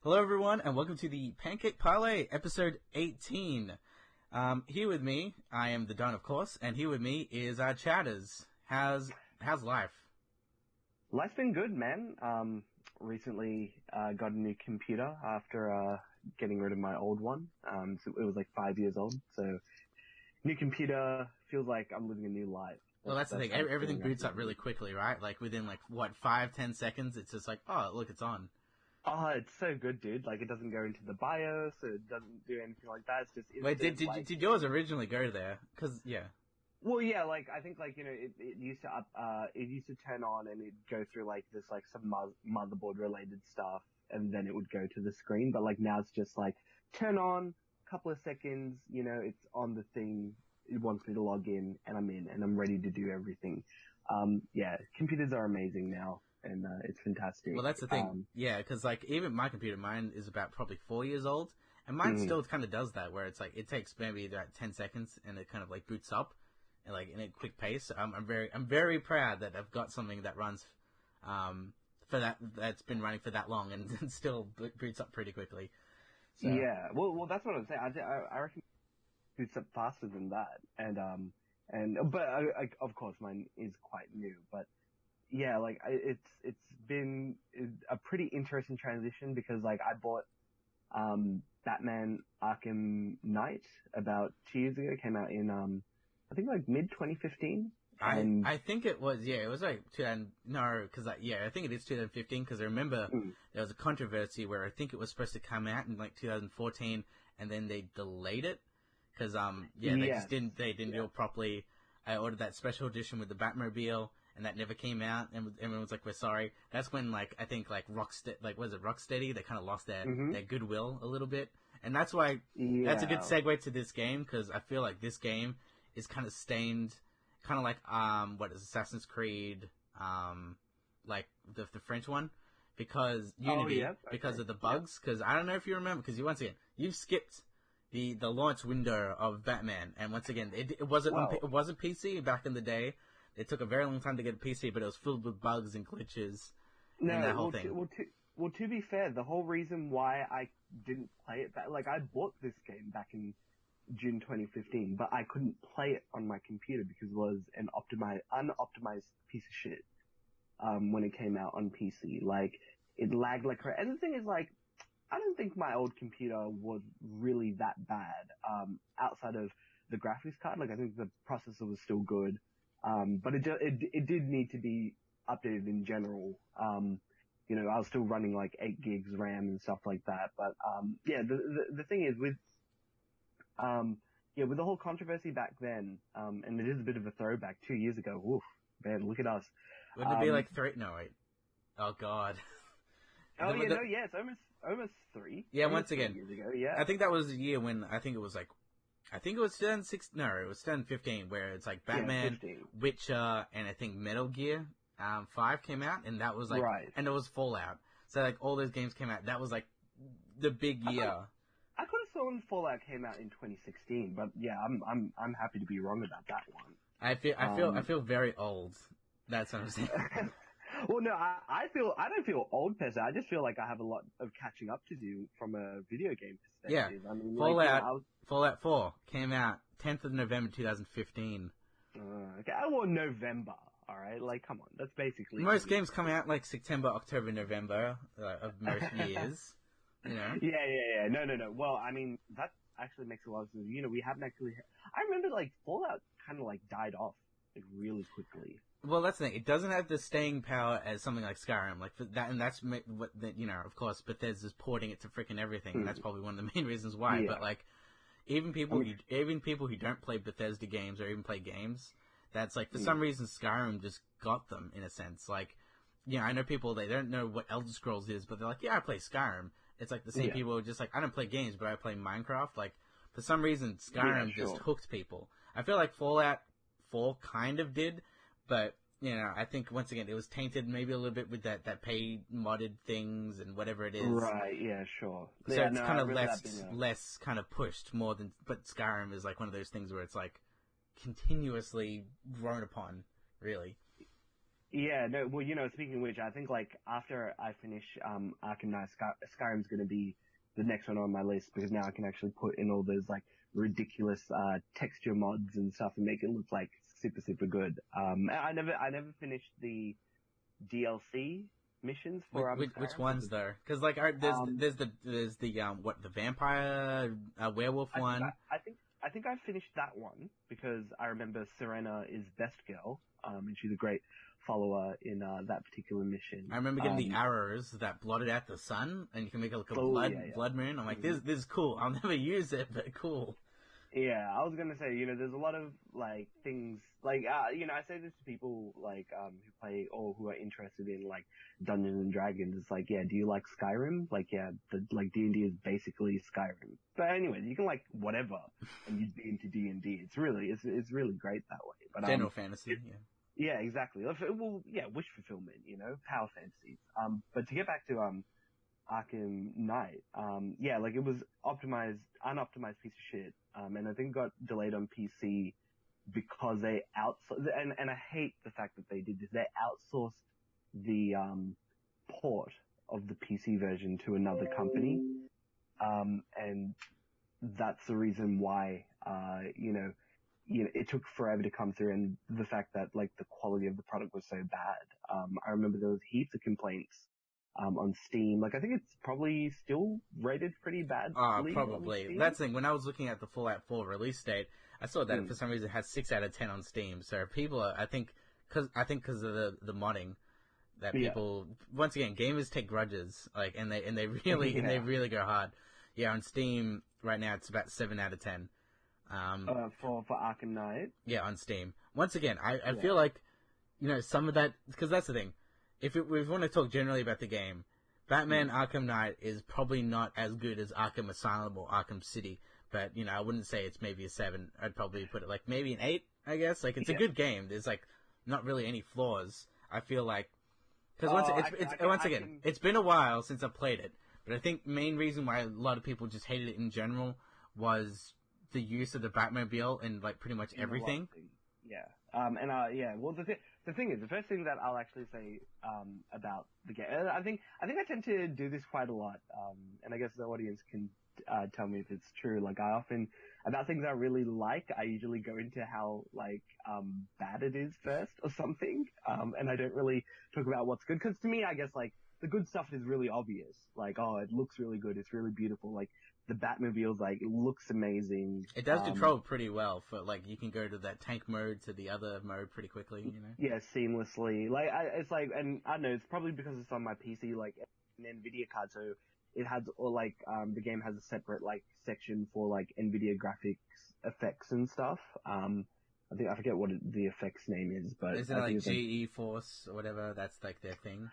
Hello, everyone, and welcome to the Pancake Parlay, episode 18. Here with me, I am the Don, of course, and here with me is our chatters. How's life? Life's been good, man. Recently got a new computer after getting rid of my old one. So it was like 5 years old. So new computer feels like I'm living a new life. Well, that's the thing. Everything boots up really quickly, right? Like within 5-10 seconds, it's just like, oh, look, it's on. Oh, it's so good, dude. Like, it doesn't go into the BIOS, it doesn't do anything like that. It's just instant. Wait, did yours originally go there? Cause, yeah. Well, yeah, like, I think, like, you know, it used to turn on and it'd go through, like, this, like, some motherboard-related stuff, and then it would go to the screen, but, like, now it's just, like, turn on, couple of seconds, you know, it's on the thing, it wants me to log in, and I'm ready to do everything. Yeah, computers are amazing now. And it's fantastic. Well, that's the thing. Yeah, because like even my computer, mine is about probably 4 years old, and mine still kind of does that, where it's like it takes maybe about 10 seconds, and it kind of like boots up, and like in a quick pace. I'm very proud that I've got something that runs, that's been running for that long, and still boots up pretty quickly. So. Yeah, well, that's what I'm saying. I reckon it boots up faster than that, but of course mine is quite new, but. Yeah, like, it's been a pretty interesting transition because, like, I bought, Batman Arkham Knight about 2 years ago. It came out in, I think, like, mid-2015. I think it was, yeah, it was like 2000, no, cause I think it is 2015, cause I remember there was a controversy where I think it was supposed to come out in, like, 2014, and then they delayed it, cause, they didn't do it properly. I ordered that special edition with the Batmobile, and that never came out, and everyone was like, we're sorry. That's when, like, I think, like, Rocksteady, they kind of lost their goodwill a little bit. And that's why, that's a good segue to this game, because I feel like this game is kind of stained, kind of like, Assassin's Creed, like, the French one, because Unity, because of the bugs, because I don't know if you remember, because once again, you've skipped the launch window of Batman, and once again, it wasn't PC back in the day. It took a very long time to get a PC, but it was filled with bugs and glitches and that whole thing. To be fair, the whole reason why I didn't play it back, like, I bought this game back in June 2015, but I couldn't play it on my computer because it was an unoptimized piece of shit, when it came out on PC. Like, it lagged like crazy. And the thing is, like, I don't think my old computer was really that bad, outside of the graphics card. Like, I think the processor was still good. But it did need to be updated in general. You know, I was still running like 8 gigs RAM and stuff like that. But, the thing is with the whole controversy back then, and it is a bit of a throwback 2 years ago. Woof, man, look at us. Wouldn't it be like 3? No, wait. Oh, God. It's almost 3. Yeah, once again. Years ago, yeah. I think that was the year when I think it was 2006. No, it was 2015, where it's like Batman, Witcher, and I think Metal Gear 5 came out, and that was like, and it was Fallout. So like all those games came out. That was like the big year. I could have sworn Fallout came out in 2016, but yeah, I'm happy to be wrong about that one. I feel very old. That's what I'm saying. Well, no, I don't feel old per se. I just feel like I have a lot of catching up to do from a video game perspective. Yeah. I mean, Fallout 4 came out 10th of November 2015. Okay, well, November, alright? Like, come on, that's basically... Most games come out like September, October, November of most years, you know? Yeah. No. Well, I mean, that actually makes a lot of sense. You know, we haven't actually... I remember, like, Fallout kind of, like, died off, like, really quickly. Well, that's the thing. It doesn't have the staying power as something like Skyrim, like for that, and that's what you know. Of course, Bethesda's porting it to freaking everything. And that's probably one of the main reasons why. Yeah. But like, even people who don't play Bethesda games or even play games, that's like for some reason Skyrim just got them in a sense. Like, you know, I know people they don't know what Elder Scrolls is, but they're like, yeah, I play Skyrim. It's like the same people who are just like, I don't play games, but I play Minecraft. Like, for some reason, Skyrim just hooked people. I feel like Fallout 4 kind of did. But, you know, I think, once again, it was tainted maybe a little bit with that paid modded things and whatever it is. Right, yeah, sure. So it's kind of less kind of pushed more than... But Skyrim is like one of those things where it's like continuously grown upon, really. Yeah, no, well, speaking of which, I think, like, after I finish, Arkham Knight, Skyrim's gonna be the next one on my list, because now I can actually put in all those, like, ridiculous, texture mods and stuff and make it look, like, super, super good. I never finished the DLC missions for, Which Skyrim. ones though? Because like, there's the vampire werewolf one. I think I finished that one because I remember Serena is best girl, and she's a great follower in that particular mission. I remember getting the arrows that blotted out the sun, and you can make it like a blood moon. I'm like, this is cool. I'll never use it, but cool. Yeah, I was gonna say, there's a lot of, like, things, like, I say this to people, like, who play, or who are interested in, like, Dungeons and Dragons. It's like, yeah, do you like Skyrim? Like, yeah, D&D is basically Skyrim. But anyways, you can like whatever, and you'd be into D&D. It's really great that way. But, general fantasy, yeah. Yeah, exactly. Well, yeah, wish fulfillment, power fantasies. But to get back to, Arkham Knight, yeah, like, it was unoptimized piece of shit, and I think it got delayed on PC because they outsourced, and I hate the fact that they did this, they outsourced the, port of the PC version to another company, and that's the reason why, it took forever to come through, and the fact that, like, the quality of the product was so bad. I remember there was heaps of complaints on Steam. Like, I think it's probably still rated pretty bad. Probably. That's the thing. When I was looking at the Fallout 4 release date, I saw that for some reason it has 6 out of 10 on Steam. So people are, I think, because of the modding, that people, once again, gamers take grudges, like, and they really go hard. Yeah, on Steam right now it's about 7 out of 10. For Arkham Knight. Yeah, on Steam. Once again, I feel like, some of that, because that's the thing. If we want to talk generally about the game, Batman Arkham Knight is probably not as good as Arkham Asylum or Arkham City, but, I wouldn't say it's maybe a 7. I'd probably put it like maybe an 8, I guess. Like, it's a good game. There's, like, not really any flaws, I feel like. Because once again, it's been a while since I played it, but I think main reason why a lot of people just hated it in general was the use of the Batmobile in, like, pretty much everything. Yeah. Well, the thing is, the first thing that I'll actually say, about the game, I think I tend to do this quite a lot, and I guess the audience can, tell me if it's true. Like, I often, about things I really like, I usually go into how, like, bad it is first or something, and I don't really talk about what's good, because to me, I guess, like, the good stuff is really obvious. Like, oh, it looks really good, it's really beautiful, like, the Batmobile's, like, it looks amazing. It does control pretty well for, like, you can go to that tank mode to the other mode pretty quickly, Yeah, seamlessly. Like, it's like, and I don't know, it's probably because it's on my PC, like, an NVIDIA card, so it has, or like, the game has a separate, like, section for, like, NVIDIA graphics effects and stuff. I forget what the effects name is, but... Isn't it like GE Force or whatever? That's, like, their thing?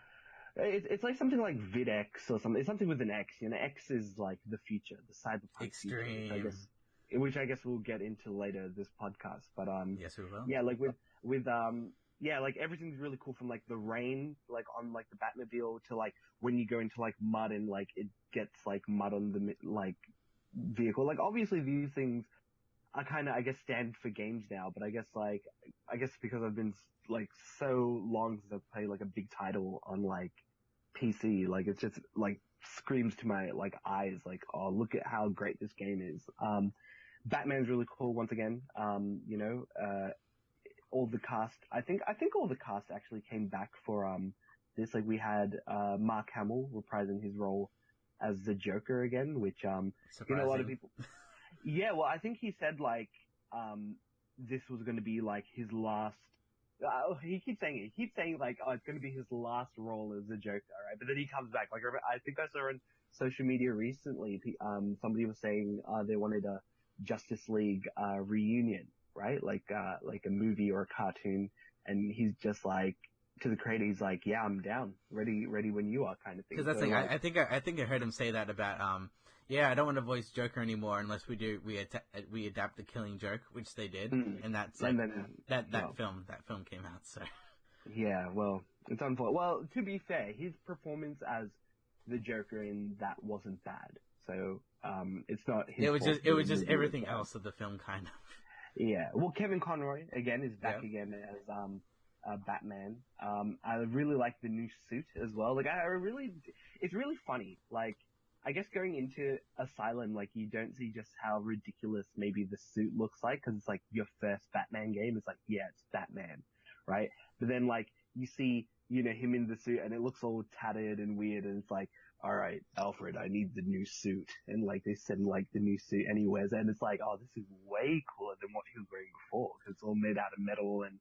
It's like something like VidX or something. It's something with an X. X is like the future, the cyberpunk Extreme. future, which I guess we'll get into later this podcast. But yes, we will. Yeah, like with like everything's really cool, from like the rain, like on like the Batmobile, to like when you go into like mud and like it gets like mud on the like vehicle. Like, obviously these things are kind of, I guess, standard for games now, but I guess because I've been like so long since I've played like a big title on like PC, like, it's just like screams to my like eyes, like, oh, look at how great this game is. Batman's really cool once again. All the cast, I think all the cast actually came back for this. Like, we had Mark Hamill reprising his role as the Joker again, which a lot of people. Yeah, well, I think he said, like, this was going to be, like, his last... he keeps saying it. He keeps saying, like, oh, it's going to be his last role as the Joker, right? But then he comes back. Like, I think I saw on social media recently, somebody was saying they wanted a Justice League reunion, right? Like a movie or a cartoon. And he's just like, to the creator, he's like, yeah, I'm down. Ready when you are, kind of thing. Because that's the thing. I think I heard him say that about, I don't want to voice Joker anymore unless we adapt the Killing Joke, which they did, and that's like, that film came out. So yeah, well, it's unfortunate. Well, to be fair, his performance as the Joker in that wasn't bad. So it's not his fault. It was just everything else of the film, kind of. Yeah, well, Kevin Conroy again is back again as Batman. I really like the new suit as well. Like, it's really funny. Like, I guess going into Asylum, like, you don't see just how ridiculous maybe the suit looks like, because it's like your first Batman game. It's like, yeah, it's Batman, right? But then, like, you see, him in the suit, and it looks all tattered and weird, and it's like, all right, Alfred, I need the new suit. And, like, they send, like, the new suit, and he wears it, and it's like, oh, this is way cooler than what he was wearing before, because it's all made out of metal, and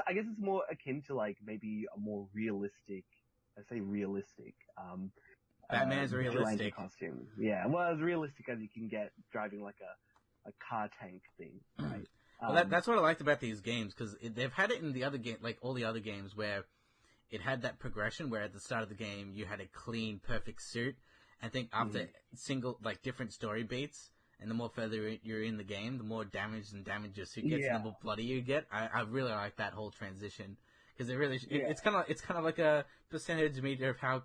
I guess it's more akin to, like, maybe a more realistic, Batman's vigilante realistic. costume. Yeah, well, as realistic as you can get driving like a car tank thing, right? Well, that's what I liked about these games, because they've had it in the other game, like all the other games, where it had that progression where at the start of the game you had a clean, perfect suit. I think after different story beats, and the more further you're in the game, the more damage your suit gets, and the more bloody you get. I really like that whole transition. Because it's kind of like a percentage meter of how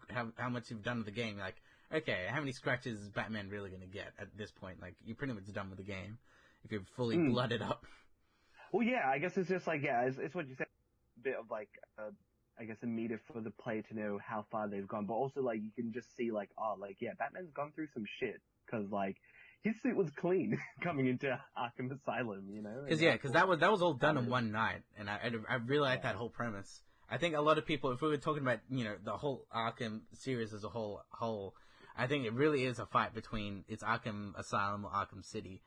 much you've done with the game. Like, okay, how many scratches is Batman really going to get at this point? Like, you're pretty much done with the game if you're fully blooded up. Well, yeah, I guess it's just like, it's what you said, a bit of like, I guess a meter for the player to know how far they've gone, but also like you can just see like, oh, like, yeah, Batman's gone through some shit, because like his suit was clean coming into Arkham Asylum, Because that was all done in one night, and I really like that whole premise. I think a lot of people, if we were talking about the whole Arkham series as a whole, I think it really is a fight between it's Arkham Asylum or Arkham City.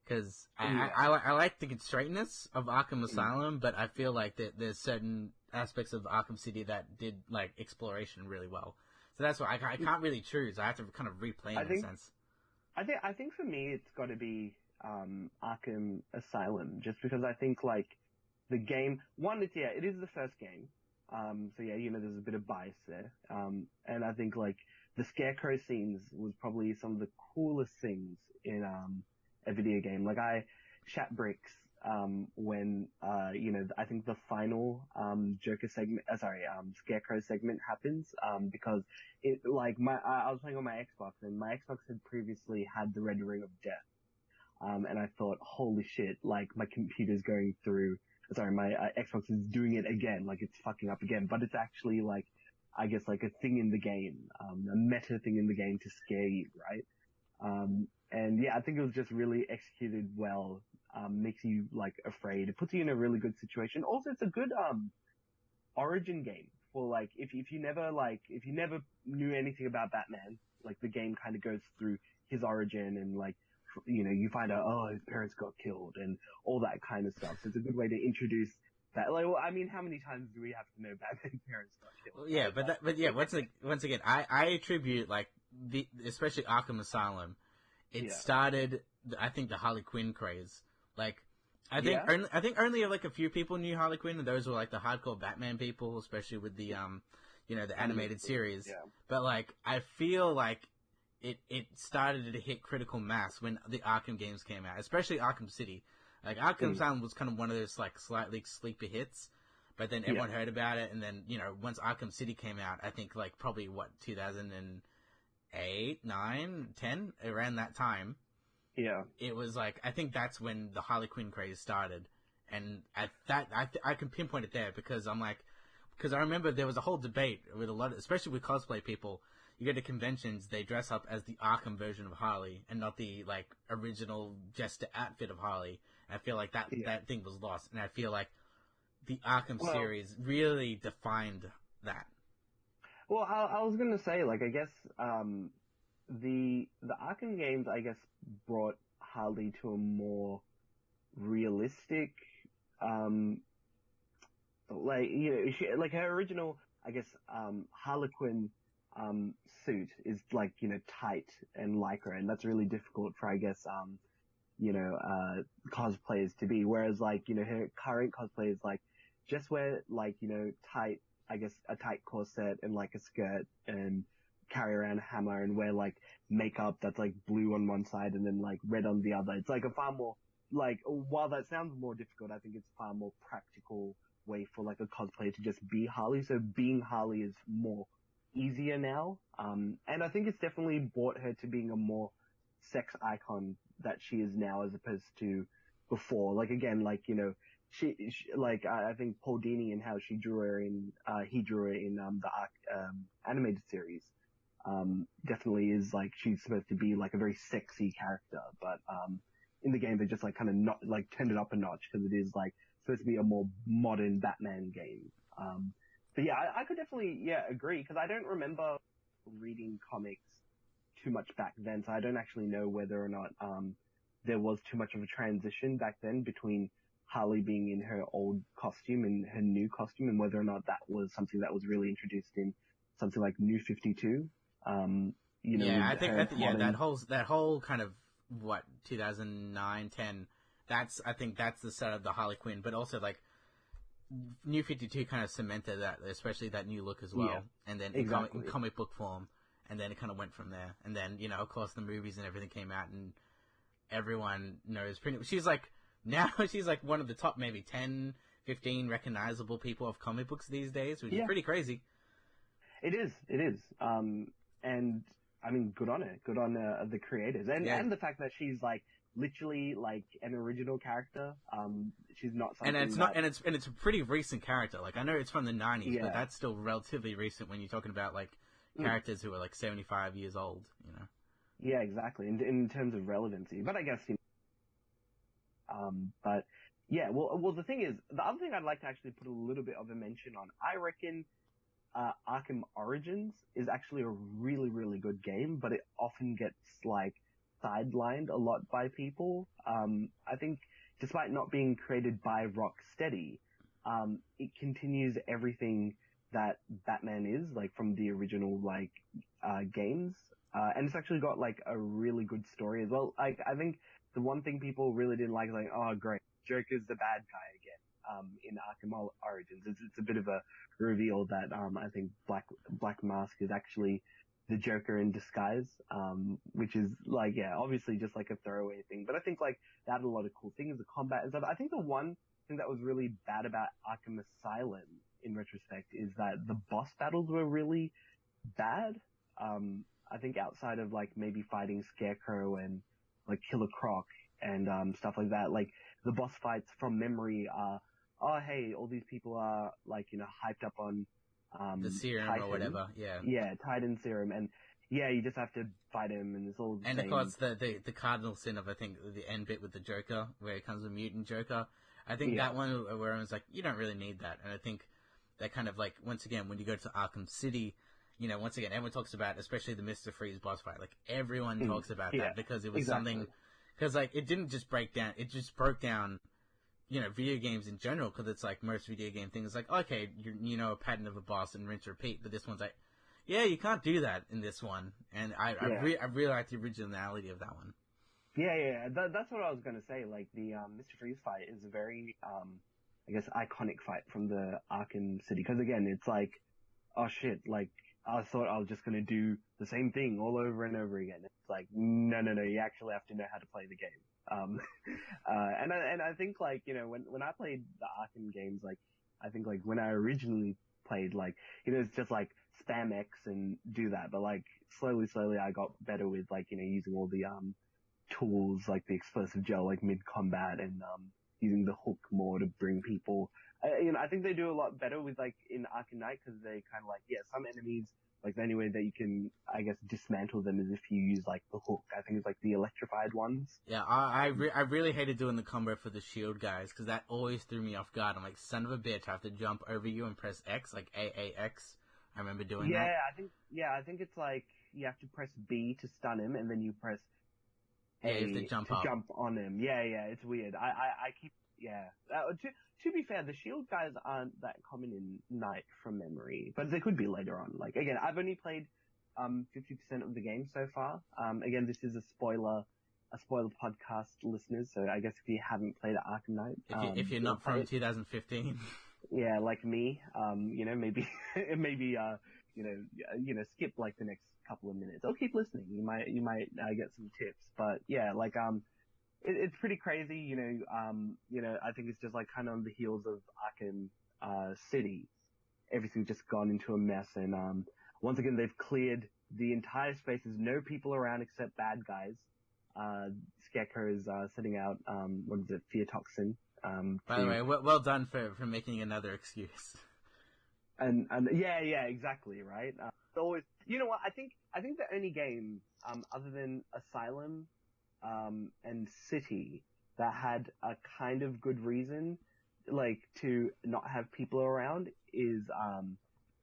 Because I like the straightness of Arkham Asylum, but I feel like that there's certain aspects of Arkham City that did like exploration really well. So that's why I can't really choose. I have to kind of replay in a sense. I think for me it's got to be Arkham Asylum, just because I think like the game, it is the first game, so yeah, there's a bit of bias there, and I think like the Scarecrow scenes was probably some of the coolest things in a video game. Like I shat bricks when I think the final Scarecrow segment happens, because it like I was playing on my Xbox, and my Xbox had previously had the Red Ring of Death, and I thought, holy shit, like my computer's going through, my Xbox is doing it again, like it's fucking up again, but it's actually like, I guess like a thing in the game, a meta thing in the game to scare you, right? And yeah, I think it was just really executed well. Makes you like afraid. It puts you in a really good situation. Also, it's a good origin game for like if you never knew anything about Batman, like the game kind of goes through his origin, and like you find out, oh, his parents got killed and all that kind of stuff. So it's a good way to introduce that. Like, well, I mean, how many times do we have to know Batman's parents got killed? Well, yeah, once again, I attribute like especially Arkham Asylum. It started, I think, the Harley Quinn craze. Like, I think only like a few people knew Harley Quinn, and those were like the hardcore Batman people, especially with the the animated series. Yeah. But like, I feel like it started to hit critical mass when the Arkham games came out, especially Arkham City. Like Arkham Asylum was kind of one of those like slightly sleeper hits, but then everyone heard about it, and then once Arkham City came out, I think like probably 2008, 9, 10, around that time. Yeah. It was like, I think that's when the Harley Quinn craze started. And I can pinpoint it there because I remember there was a whole debate with especially with cosplay people. You go to conventions, they dress up as the Arkham version of Harley and not the like original jester outfit of Harley. And I feel like that thing was lost. And I feel like the Arkham series really defined that. Well, I was gonna say, like, I guess the Arkham games, I guess, brought Harley to a more realistic, like her original, I guess, Harlequin suit is like tight and lycra, and that's really difficult for, I guess, cosplayers to be. Whereas like her current cosplay is like just wear like tight. I guess a tight corset and like a skirt and carry around a hammer and wear like makeup that's like blue on one side and then like red on the other. It's like a far more like, while that sounds more difficult, I think it's far more practical way for like a cosplayer to just be Harley. So being Harley is more easier now. And I think it's definitely brought her to being a more sex icon that she is now as opposed to before. Like again, like, she like I think Paul Dini and how he drew her in the animated series. Definitely is like she's supposed to be like a very sexy character, but in the game they just like kind of not like turned it up a notch because it is like supposed to be a more modern Batman game. But yeah, I could definitely agree because I don't remember reading comics too much back then, so I don't actually know whether or not there was too much of a transition back then between Harley being in her old costume and her new costume, and whether or not that was something that was really introduced in something like New 52. I think that whole kind of 2009, 10. I think that's the start of the Harley Quinn, but also like New 52 kind of cemented that, especially that new look as well. Yeah, and then in comic book form, and then it kind of went from there. And then of course the movies and everything came out, and everyone knows pretty. She's like one of the top maybe 10, 15 recognizable people of comic books these days, which is pretty crazy. It is. And I mean, good on her. Good on the creators. And the fact that she's like literally like an original character. She's not something and it's a pretty recent character. Like I know it's from the 90s, but that's still relatively recent when you're talking about like characters who are like 75 years old, Yeah, exactly. In terms of relevancy. But I guess but yeah, well the thing is, the other thing I'd like to actually put a little bit of a mention on, I reckon Arkham Origins is actually a really, really good game, but it often gets like sidelined a lot by people. I think despite not being created by Rocksteady, it continues everything that Batman is, like from the original like games. And it's actually got like a really good story as well. Like I think the one thing people really didn't like, oh great, Joker's the bad guy again. In Arkham Origins, it's a bit of a reveal that I think Black Mask is actually the Joker in disguise, which is like obviously just like a throwaway thing. But I think like that had a lot of cool things, the combat and stuff. I think the one thing that was really bad about Arkham Asylum in retrospect is that the boss battles were really bad. I think outside of like maybe fighting Scarecrow and like Killer Croc and stuff like that, like the boss fights from memory are, oh hey, all these people are like hyped up on the serum Titan, or whatever, Titan serum, and you just have to fight him, and it's all the same. Of course the cardinal sin of I think the end bit with the Joker where it comes a mutant Joker. I think that one where I was like, you don't really need that, and I think that kind of like once again when you go to Arkham City. Once again, everyone talks about, especially the Mr. Freeze boss fight. Like everyone talks about that because it was something. Because like it didn't just break down; it just broke down, video games in general. Because it's like most video game things, like okay, a pattern of a boss and rinse repeat. But this one's like, you can't do that in this one. And I really like the originality of that one. Yeah. That's what I was gonna say. Like the Mr. Freeze fight is a very I guess iconic fight from the Arkham City. Because again, it's like, oh shit, like. I thought I was just going to do the same thing all over and over again. It's like, no, you actually have to know how to play the game. And I think like, when I played the Arkham games, like, I think like when I originally played, like, it's just like spam X and do that. But like slowly I got better with like, using all the, tools like the explosive gel, like mid combat and, using the hook more to bring people. I think they do a lot better with like in Arkham Knight because they kind of like some enemies like the only way that you can I guess dismantle them is if you use like the hook. I think it's like the electrified ones. Yeah, I really hated doing the combo for the shield guys because that always threw me off guard. I'm like, son of a bitch, I have to jump over you and press X like AAX. I remember doing that. I think it's like you have to press B to stun him and then you press A to jump on him. Yeah, it's weird. I keep to be fair, the shield guys aren't that common in Night from memory, but they could be later on. Like again, I've only played 50% of the game so far. Again, this is a spoiler podcast, listeners. So I guess if you haven't played Arkham Knight, if you're not from 2015, like me, maybe skip like the next couple of minutes or keep listening. You might get some tips, but it's pretty crazy, I think it's just like kind of on the heels of Arkham City. Everything's just gone into a mess and once again they've cleared the entire space. There's no people around except bad guys. Scarecrow is setting out what is it, fear toxin. By the way, well done for making another excuse. And yeah, exactly, right. It's always, you know what? I think the only game other than Asylum and City that had a kind of good reason, like, to not have people around is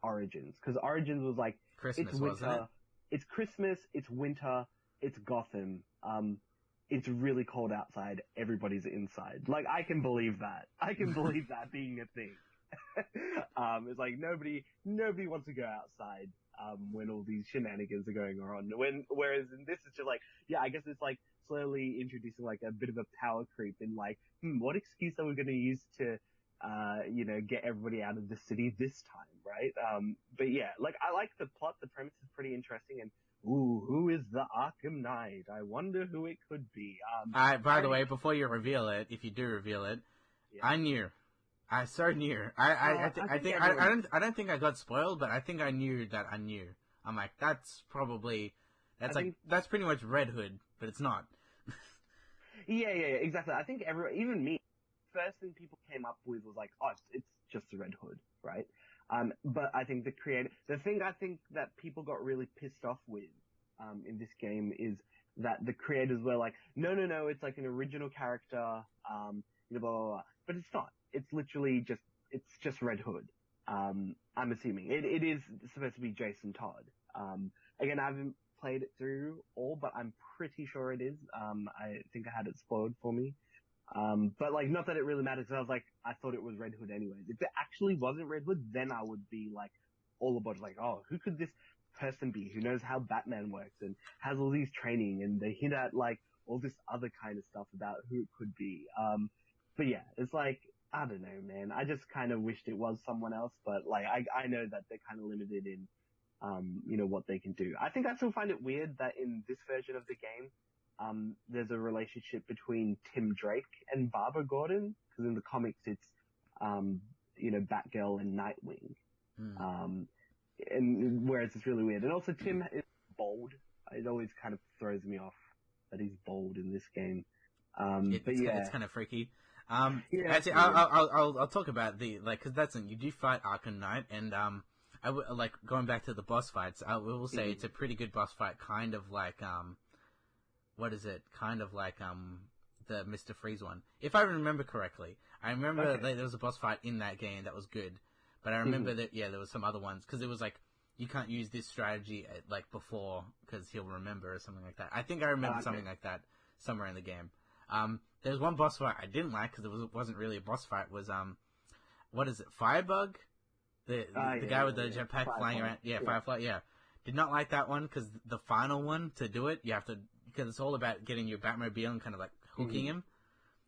Origins, because Origins was like Christmas, it's winter, wasn't it? it's Christmas, it's winter, it's Gotham. It's really cold outside. Everybody's inside. Like, I can believe that. I can believe that being a thing. It's like nobody wants to go outside when all these shenanigans are going on. Whereas in this, it's just like, yeah, I guess it's like slowly introducing like a bit of a power creep in like, what excuse are we going to use to, get everybody out of the city this time, right? But yeah, like, I like the plot. The premise is pretty interesting, and ooh, who is the Arkham Knight? I wonder who it could be. By the way, before you reveal it, if you do reveal it, yeah. I knew. I so knew. I don't think I got spoiled, but I think I knew that I knew. I'm like, that's pretty much Red Hood, but it's not. Yeah, exactly. I think even me, first thing people came up with was like, oh, it's just a Red Hood, right? But I think the thing I think that people got really pissed off with, in this game is that the creators were like, no, it's like an original character, blah, blah, blah. But it's not. It's literally just Red Hood. I'm assuming it is supposed to be Jason Todd. Again, I haven't played it through all, but I'm pretty sure it is. I think I had it spoiled for me. But like, not that it really matters. I was like, I thought it was Red Hood anyways. If it actually wasn't Red Hood, then I would be like, all about like, oh, who could this person be who knows how Batman works and has all these training, and they hint at like all this other kind of stuff about who it could be. But yeah, it's like, I don't know, man. I just kind of wished it was someone else, but like, I know that they're kind of limited in, what they can do. I think I still find it weird that in this version of the game, there's a relationship between Tim Drake and Barbara Gordon, because in the comics it's, Batgirl and Nightwing. And whereas it's really weird. And also Tim is bald. It always kind of throws me off that he's bald in this game. It's kind of freaky. Yeah, actually, I'll talk about because you do fight Arkham Knight, and going back to the boss fights, I will say it's a pretty good boss fight, kind of like what is it? Kind of like the Mr. Freeze one, if I remember correctly. I remember there was a boss fight in that game that was good, but I remember that there was some other ones, because it was like, you can't use this strategy before because he'll remember or something like that. I think I remember something like that somewhere in the game. There's one boss fight I didn't like, because it wasn't really a boss fight, was what is it, Firebug? The guy with the jetpack flying around. Yeah, Firefly, yeah. Did not like that one, because the final one, to do it, you have to, because it's all about getting your Batmobile and kind of like hooking him.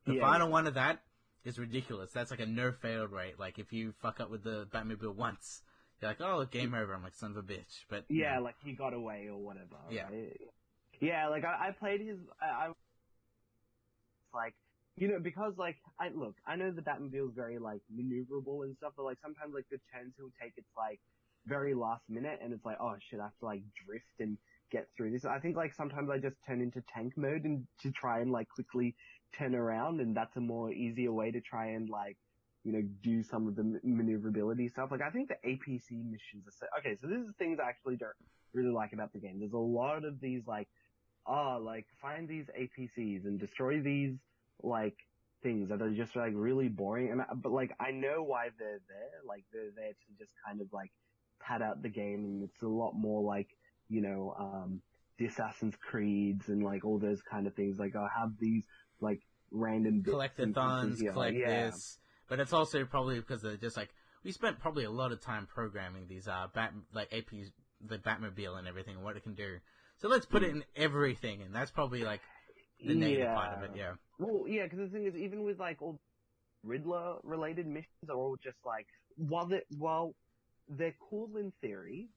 The final one of that is ridiculous. That's like a no-fail rate. Like, if you fuck up with the Batmobile once, you're like, oh, game over. I'm like, son of a bitch. But yeah, like he got away or whatever. Yeah. Right? Yeah, like I played his, like, because like, I know the Batmobile is very like maneuverable and stuff, but like sometimes like the turns he'll take, it's like very last minute, and it's like, oh shit, I have to like drift and get through this. I think like sometimes I just turn into tank mode and to try and like quickly turn around, and that's a more easier way to try and like, do some of the maneuverability stuff. Like, I think the APC missions are okay. So this is things I actually don't really like about the game. There's a lot of these like, find these APCs and destroy these like things that are just like really boring. But like, I know why they're there. Like, they're there to just kind of like pad out the game, and it's a lot more like, the Assassin's Creeds and like all those kind of things. Like, I'll have these like random bits collectathons, collect this. But it's also probably because they're just like, we spent probably a lot of time programming these APs, the Batmobile and everything, and what it can do. So let's put it in everything, and that's probably like the negative part of it. Yeah. Well, yeah, because the thing is, even with like all Riddler related missions are all just like, while they're cool in theory,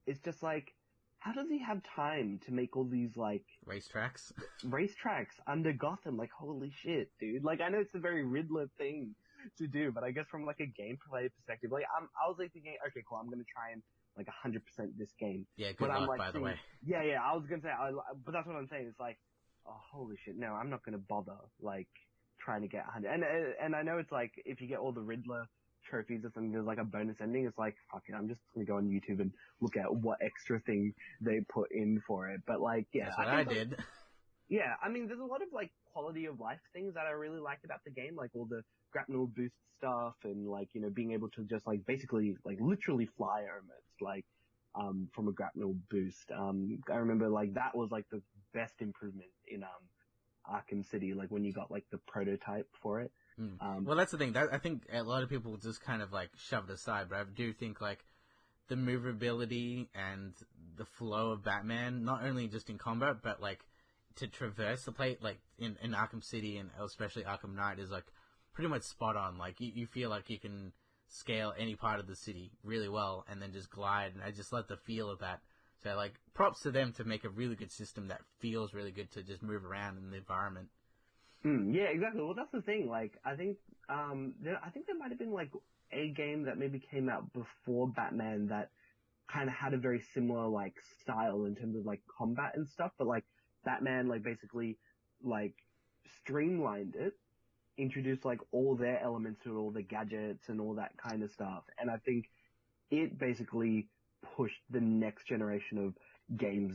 it's just like, how does he have time to make all these like racetracks under Gotham? Like, holy shit, dude! Like, I know it's a very Riddler thing to do, but I guess from like a gameplay perspective, like I was like thinking, okay, cool, I'm gonna try and like 100% this game. Yeah, good luck, by the way. Yeah, I was gonna say, but that's what I'm saying. It's like, oh, holy shit, no, I'm not gonna bother, like, trying to get 100. And I know it's like, if you get all the Riddler trophies or something, there's like a bonus ending, it's like, fuck it, I'm just gonna go on YouTube and look at what extra thing they put in for it. But like, yeah. That's what I did. Yeah, I mean, there's a lot of like quality of life things that I really liked about the game, like all the grapnel boost stuff and like, you know, being able to just like basically like literally fly almost, like, from a grapnel boost. I remember like that was like the best improvement in, Arkham City, like when you got like the prototype for it. Well, that's the thing. I think a lot of people just kind of like shove it aside, but I do think like the movability and the flow of Batman, not only just in combat, but like to traverse the plate, like in Arkham City and especially Arkham Knight, is like pretty much spot on. Like you feel like you can scale any part of the city really well and then just glide, and I just love the feel of that. So like props to them to make a really good system that feels really good to just move around in the environment. Yeah, exactly. Well, that's the thing. Like, I think there might have been like a game that maybe came out before Batman that kind of had a very similar like style in terms of like combat and stuff, but like Batman like basically like streamlined it, introduced like all their elements to it, all the gadgets and all that kind of stuff, and I think it basically pushed the next generation of games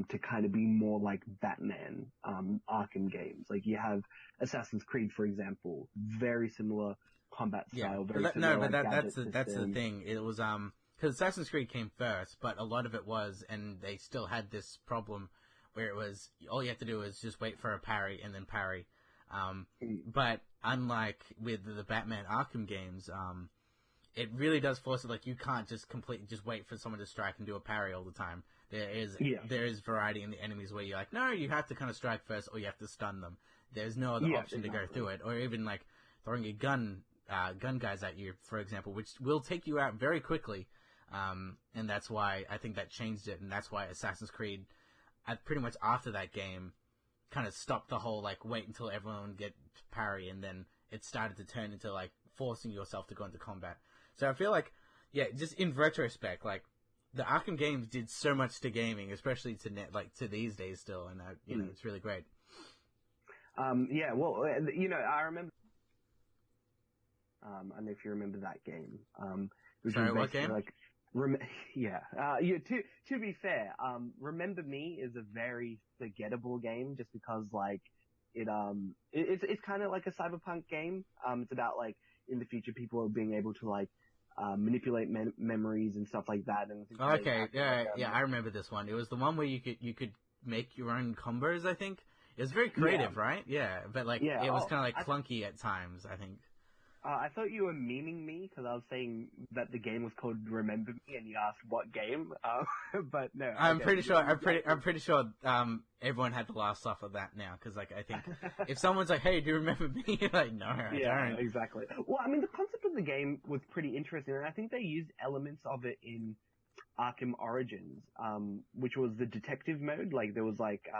to kind of be more like Batman Arkham games. Like you have Assassin's Creed, for example, very similar combat style. Yeah, very similar, that's the thing. It was because Assassin's Creed came first, but a lot of it was, and they still had this problem where it was all you have to do is just wait for a parry and then parry. But unlike with the Batman Arkham games, it really does force it. Like you can't just wait for someone to strike and do a parry all the time. There is variety in the enemies where you're like, no, you have to kind of strike first, or you have to stun them. There's no other option to go through it, or even like throwing a gun guys at you, for example, which will take you out very quickly. And that's why I think that changed it, and that's why Assassin's Creed, pretty much after that game, kind of stopped the whole like wait until everyone get parry, and then it started to turn into like forcing yourself to go into combat. So I feel like, yeah, just in retrospect, like the Arkham games did so much to gaming, especially to these days still, and you know it's really great. Yeah, well, you know, I remember. I don't know if you remember that game. Sorry, what game? Like, to be fair, Remember Me is a very forgettable game just because like it's kind of like a cyberpunk game. It's about like in the future people are being able to like manipulate memories and stuff like that. And okay, I remember this one. It was the one where you could make your own combos. I think it was very creative, right? Yeah, but like it was kind of like clunky at times, I think. I thought you were memeing me because I was saying that the game was called Remember Me, and you asked what game. But no, I'm pretty sure everyone had to laugh off of that now, because like I think if someone's like, "Hey, do you remember me?" You're like, no, I don't. Exactly. Well, I mean, the concept of the game was pretty interesting, and I think they used elements of it in Arkham Origins, which was the detective mode. Like there was like,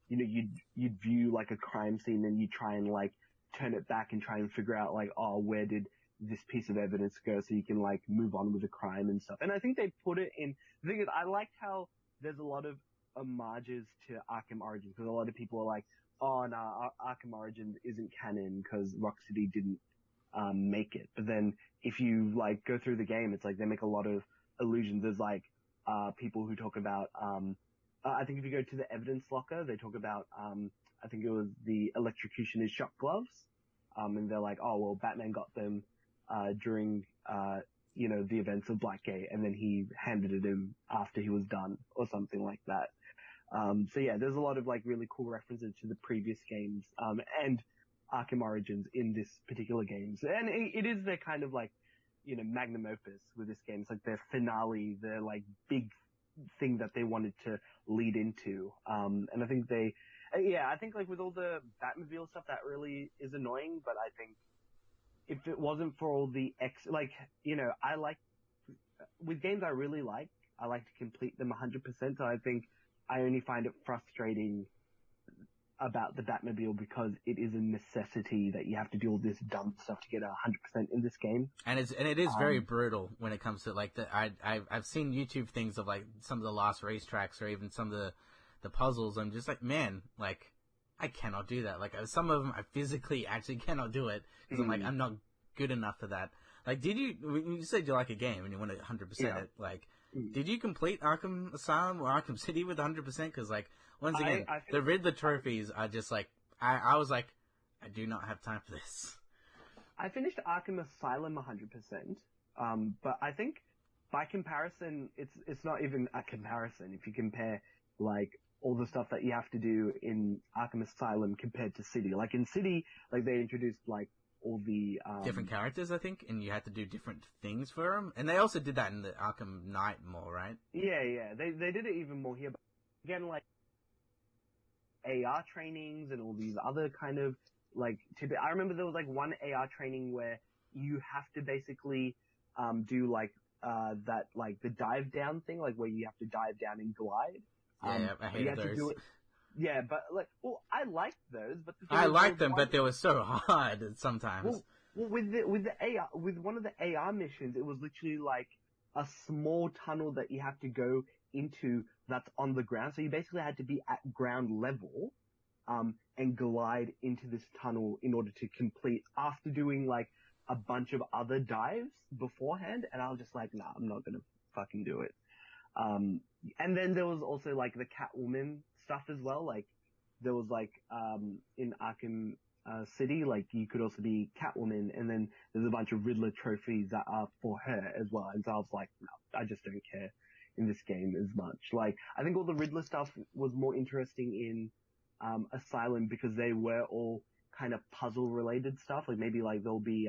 you know, you'd view like a crime scene and you try and like turn it back and try and figure out like, oh, where did this piece of evidence go, so you can like move on with the crime and stuff. And I think they put it in. The thing is, I liked how there's a lot of homages to Arkham Origins, because a lot of people are like, oh no, Arkham Origins isn't canon because Rocksteady didn't make it. But then if you like go through the game, it's like they make a lot of allusions. There's like people who talk about I think if you go to the evidence locker, they talk about I think it was the electrocutioner's shock gloves. And they're like, oh, well, Batman got them, during, you know, the events of Blackgate, and then he handed it him after he was done, or something like that. So yeah, there's a lot of like really cool references to the previous games, and Arkham Origins in this particular games. And it is their kind of like, you know, magnum opus with this game. It's like their finale, their like big thing that they wanted to lead into. And I think I think like with all the Batmobile stuff, that really is annoying, but I think if it wasn't for all the like, you know, I like, with games I really like, I like to complete them 100%, so I think I only find it frustrating about the Batmobile because it is a necessity that you have to do all this dumb stuff to get 100% in this game. And it is very brutal when it comes to like I've seen YouTube things of like some of the lost racetracks or even some of the puzzles. I'm just like, man, like I cannot do that. Like, some of them, I physically actually cannot do it, because I'm like, I'm not good enough for that. Like, when you said you like a game and you want to 100% it, like, did you complete Arkham Asylum or Arkham City with 100%? Because, like, once again, the Riddler trophies are just like, I was like, I do not have time for this. I finished Arkham Asylum 100%, but I think by comparison, it's not even a comparison if you compare, like, all the stuff that you have to do in Arkham Asylum compared to City. Like, in City, like, they introduced, like, all the... different characters, I think, and you had to do different things for them. And they also did that in the Arkham Knight more, right? Yeah. They did it even more here. But again, like, AR trainings and all these other kind of, like, I remember there was, like, one AR training where you have to basically do, like, that, like, the dive down thing, like, where you have to dive down and glide. Yeah, I hated those. Yeah, but, like, well, I liked those, but I liked them, but they were so hard sometimes. Well, with the AR, with one of the AR missions, it was literally like a small tunnel that you have to go into that's on the ground. So you basically had to be at ground level, and glide into this tunnel in order to complete after doing like a bunch of other dives beforehand. And I was just like, nah, I'm not gonna fucking do it. And then there was also like the Catwoman stuff as well. Like there was like, in Arkham City, like you could also be Catwoman, and then there's a bunch of Riddler trophies that are for her as well. And so I was like, no, I just don't care in this game as much. Like I think all the Riddler stuff was more interesting in Asylum because they were all kind of puzzle related stuff. Like maybe like there'll be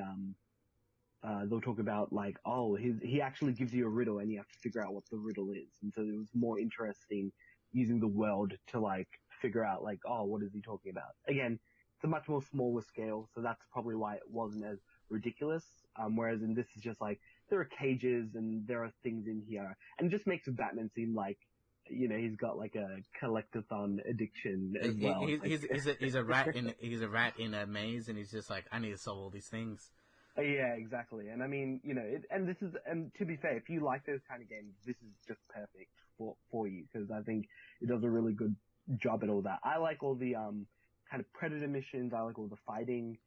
they'll talk about like, oh, he actually gives you a riddle and you have to figure out what the riddle is. And so it was more interesting using the world to like figure out like, oh, what is he talking about? Again, it's a much more smaller scale, so that's probably why it wasn't as ridiculous. Whereas in this is just like, there are cages and there are things in here. And it just makes Batman seem like, you know, he's got like a collectathon addiction as well. He's a rat in a maze, and he's just like, I need to solve all these things. Yeah, exactly. And I mean, you know, and to be fair, if you like those kind of games, this is just perfect for you, because I think it does a really good job at all that. I like all the kind of Predator missions. I like all the fighting,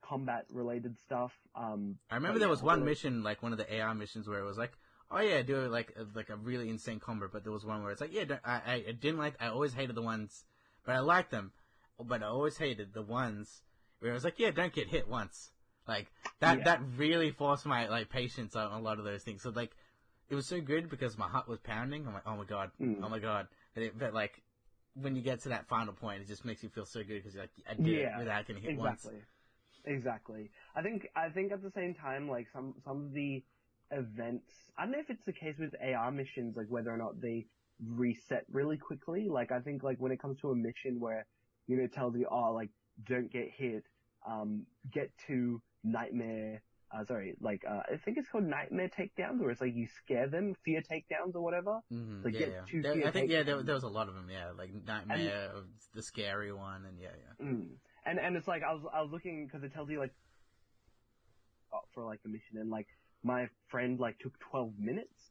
combat related stuff. I remember there was one mission, like one of the AR missions, where it was like, oh yeah, do like a really insane combat. But there was one where it's like, yeah, I didn't like. I always hated the ones, but I liked them. But I always hated the ones where it was like, yeah, don't get hit once. Like that really forced my like patience on a lot of those things. So like, it was so good because my heart was pounding. I'm like, oh my god. But like, when you get to that final point, it just makes you feel so good because you're like, I did it without getting hit once. Exactly. I think at the same time, like some of the events, I don't know if it's the case with AR missions, like whether or not they reset really quickly. Like I think like when it comes to a mission where, you know, it tells you, oh, like don't get hit, get to Nightmare, I think it's called Nightmare Takedowns, where it's like you scare them, fear takedowns or whatever. Mm-hmm. Like there was a lot of them, like Nightmare, the scary one, and And it's like, I was looking, cause it tells you like, for like the mission, and like, my friend like took 12 minutes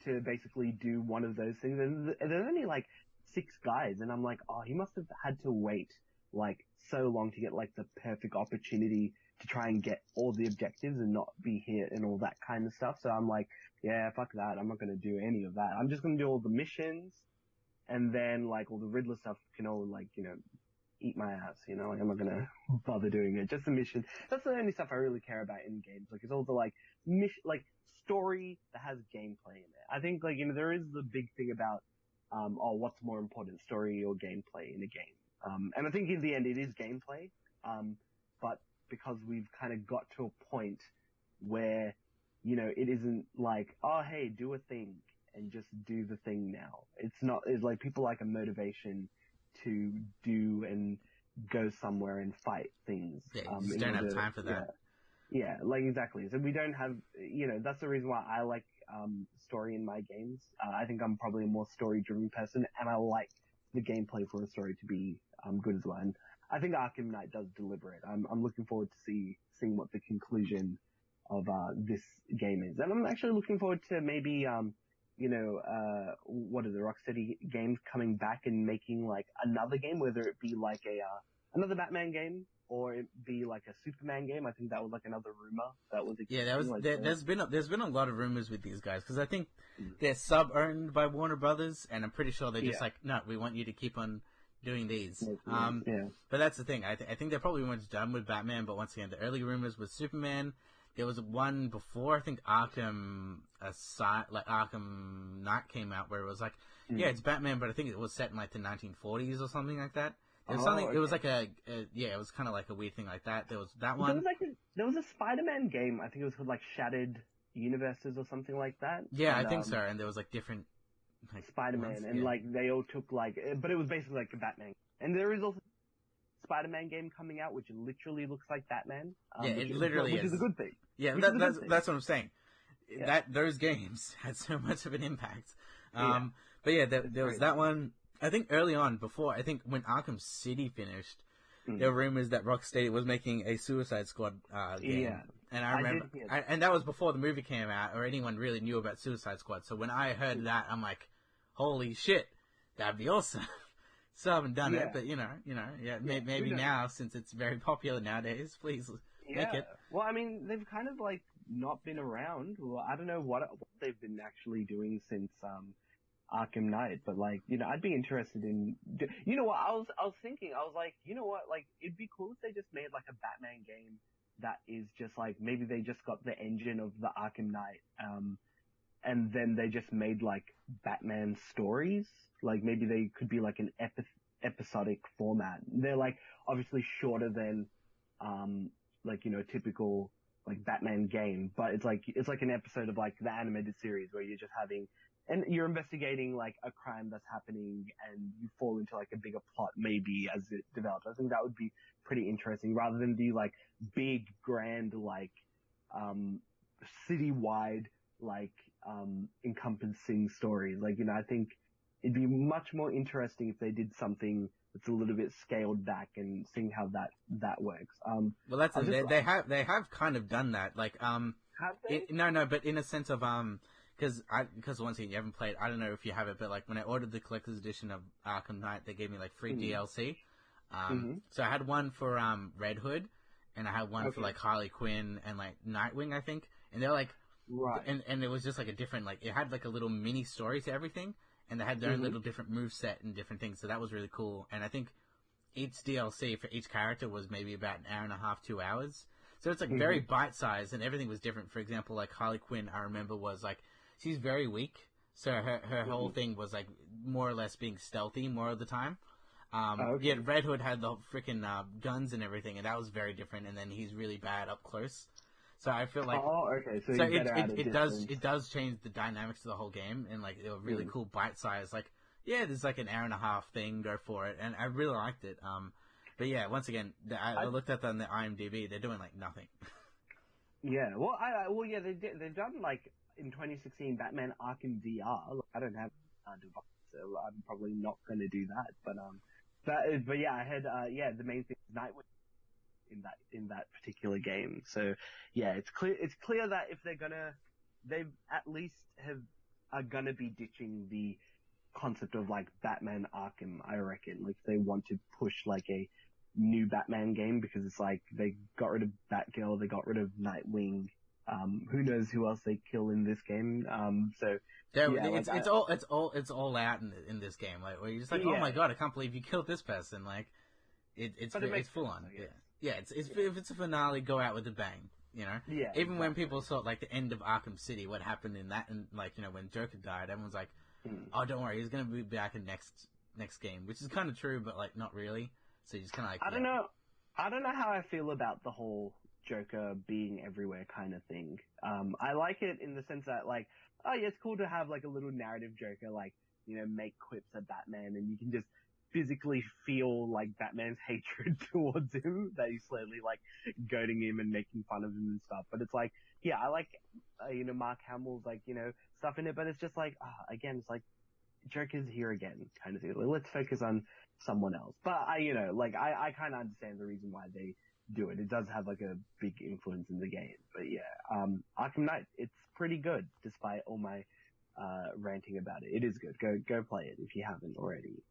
to basically do one of those things, and there's only like 6 guys, and I'm like, oh, he must have had to wait like so long to get like the perfect opportunity to try and get all the objectives and not be hit and all that kind of stuff. So I'm like, yeah, fuck that. I'm not going to do any of that. I'm just going to do all the missions, and then like all the Riddler stuff can all like, you know, eat my ass, you know, like I'm not going to bother doing it. Just the mission. That's the only stuff I really care about in games. Like it's all the like like story that has gameplay in it. I think like, you know, there is the big thing about, what's more important, story or gameplay in a game. And I think in the end it is gameplay. But because we've kind of got to a point where, you know, it isn't like, oh, hey, do a thing and just do the thing now. It's like people like a motivation to do and go somewhere and fight things. Yeah, you just don't have time for that. Yeah, like exactly. So we don't have, you know, that's the reason why I like story in my games. I think I'm probably a more story-driven person, and I like the gameplay for a story to be good as well. And I think Arkham Knight does deliver it. I'm looking forward to seeing what the conclusion of this game is, and I'm actually looking forward to maybe what are the Rocksteady games coming back and making like another game, whether it be like another Batman game or it be like a Superman game. I think that was like another rumor that was Yeah, that was like, there's been a lot of rumors with these guys because I think they're sub-owned by Warner Brothers, and I'm pretty sure they're just like, no, we want you to keep on doing these. But that's the thing. I think they're probably much done with Batman. But once again, the early rumors with Superman. There was one before, I think Arkham Knight came out, where it was like, yeah, it's Batman, but I think it was set in like the 1940s or something like that. There was something. Okay. It was like it was kind of like a weird thing like that. There was that one. There was a Spider-Man game. I think it was called like Shattered Universes or something like that. Yeah, I think so. And there was like different like Spider-Man, ones, and like they all took like, but it was basically like a Batman. And there is also Spider-Man game coming out, which literally looks like Batman. It literally which is a good thing. Yeah, that's what I'm saying. Yeah. That those games had so much of an impact. But yeah, there was that one. I think early on, before when Arkham City finished, there were rumors that Rocksteady was making a Suicide Squad game. Yeah. And I remember, and that was before the movie came out or anyone really knew about Suicide Squad. So when I heard that, I'm like, holy shit, that'd be awesome. So I haven't done it, but maybe now, since it's very popular nowadays, please make it. Well, I mean, they've kind of like not been around. Well, I don't know what they've been actually doing since Arkham Knight, but like, I'd be interested in. What I was thinking? I was like, like it'd be cool if they just made like a Batman game that is just like, maybe they just got the engine of the Arkham Knight, and then they just made like Batman stories. Like maybe they could be like an episodic format. They're like obviously shorter than typical like Batman game, but it's like an episode of like the animated series where you're just and you're investigating like a crime that's happening and you fall into like a bigger plot maybe as it develops. I think that would be pretty interesting rather than the like big grand like citywide like encompassing stories. Like, I think it'd be much more interesting if they did something that's a little bit scaled back and seeing how that works. Well, that's they have kind of done that. Like, have they? No, but in a sense of because once again you haven't played. I don't know if you have it, but like when I ordered the collector's edition of Arkham Knight, they gave me like free DLC. So I had one for Red Hood, and I had one for like Harley Quinn and like Nightwing, I think, and they're like. Right. And it was just like a different, like, it had like a little mini story to everything, and they had their own little different moveset and different things, so that was really cool. And I think each DLC for each character was maybe about an hour and a half, 2 hours. So it's like very bite-sized, and everything was different. For example, like Harley Quinn, I remember was like, she's very weak, so her whole thing was like more or less being stealthy more of the time. Yet Red Hood had the freaking guns and everything, and that was very different, and then he's really bad up close. So I feel like so it does change the dynamics of the whole game, and like they were really cool bite size. Like there's like an hour and a half thing, go for it, and I really liked it. But yeah, once again, I looked at that on the IMDb. They're doing like nothing. Yeah, they've done like in 2016 Batman Arkham VR. Look, I don't have a device, so I'm probably not going to do that. But yeah, I had the main thing is Nightwing in that particular game. So yeah, it's clear that if they've at least are gonna be ditching the concept of like Batman Arkham, I reckon. Like they want to push like a new Batman game because it's like they got rid of Batgirl, they got rid of Nightwing. Who knows who else they kill in this game? It's all out in this game. Like where you're just like, oh my god, I can't believe you killed this person. Like it's full on. Yeah, if it's a finale, go out with a bang, Yeah. Even when people saw like the end of Arkham City, what happened in that, and like when Joker died, everyone's like, "Oh, don't worry, he's gonna be back in next game," which is kind of true, but like not really. So you just kind of like I don't know how I feel about the whole Joker being everywhere kind of thing. I like it in the sense that like, oh yeah, it's cool to have like a little narrative Joker, like make quips at Batman, and you can just physically feel like Batman's hatred towards him, that he's slowly like goading him and making fun of him and stuff. But it's like, yeah, I like, Mark Hamill's like, stuff in it, but it's just like, again, it's like Joker's here again kind of thing. Like, let's focus on someone else. But I kind of understand the reason why they do it. It does have like a big influence in the game. But yeah, Arkham Knight, it's pretty good despite all my ranting about it. It is good. Go play it if you haven't already.